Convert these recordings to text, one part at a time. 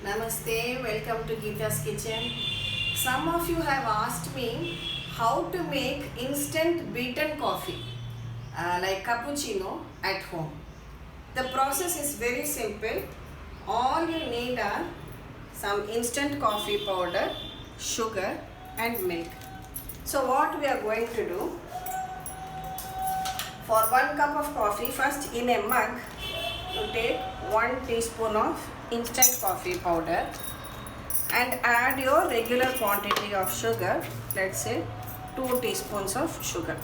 Namaste, welcome to Geeta's Kitchen. Some of you have asked me how to make instant beaten coffee like cappuccino at home. The process is very simple. All you need are some instant coffee powder, sugar and milk. So what we are going to do, for 1 cup of coffee, first in a mug you take 1 teaspoon of instant coffee powder and add your regular quantity of sugar, let's say 2 teaspoons of sugar,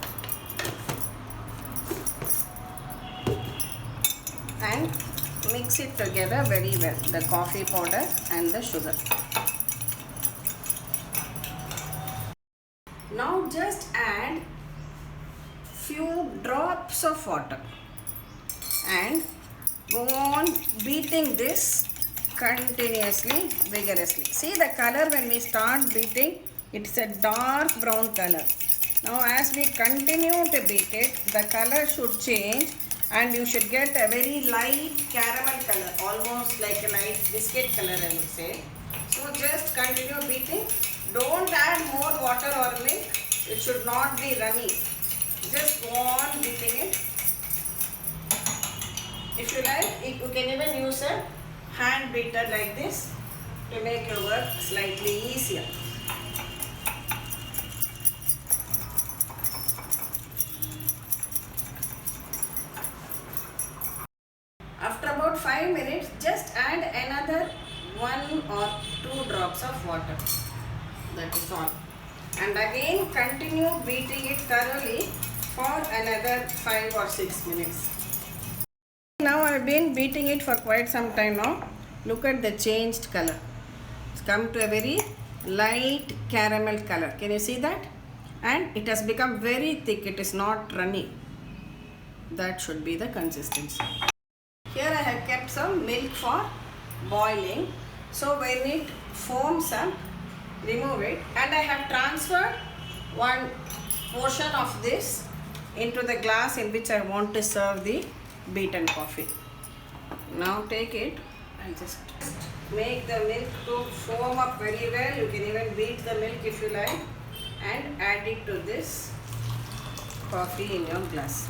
and mix it together very well, the coffee powder and the sugar. Now just add few drops of water and go on beating this continuously, vigorously. See the color when we start beating, it's a dark brown color. Now as we continue to beat it, the color should change and you should get a very light caramel color, almost like a light biscuit color, I would say. So just continue beating. Don't add more water or milk. It should not be runny. Just go on beating it. If you like, you can even use a hand beater like this to make your work slightly easier. After about 5 minutes, just add another 1 or 2 drops of water. That is all. And again continue beating it thoroughly for another 5 or 6 minutes. Now I have been beating it for quite some time now. Look at the changed color. It's come to a very light caramel color. Can you see that? And it has become very thick. It is not runny. That should be the consistency. Here I have kept some milk for boiling. So when it foams up, remove it. And I have transferred one portion of this into the glass in which I want to serve the beaten coffee. Now take it and just make the milk to foam up very well. You can even beat the milk if you like and add it to this coffee in your glass.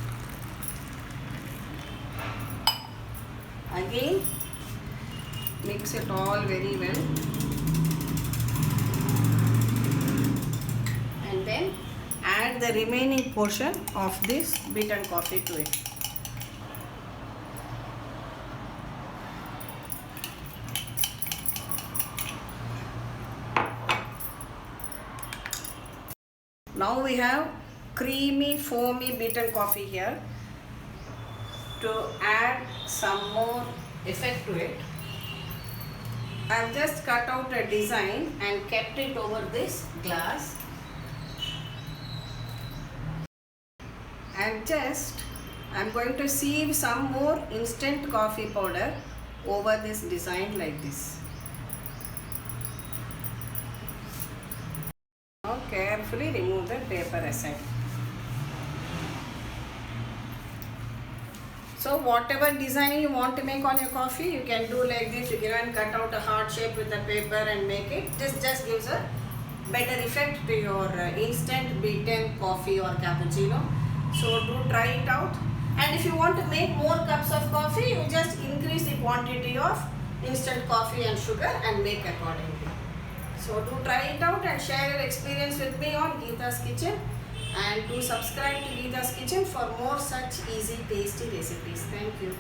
Again mix it all very well and then add the remaining portion of this beaten coffee to it. Now we have creamy, foamy beaten coffee here. To add some more effect to it, I have just cut out a design and kept it over this glass. And just I am going to sieve some more instant coffee powder over this design like this. Now carefully remove the paper aside. So whatever design you want to make on your coffee, you can do like this. You can cut out a heart shape with the paper and make it. This just gives a better effect to your instant beaten coffee or cappuccino. So do try it out. And if you want to make more cups of coffee, you just increase the quantity of instant coffee and sugar and make accordingly. So do try it out and share your experience with me on Geeta's Kitchen. And do subscribe to Geeta's Kitchen for more such easy, tasty recipes. Thank you.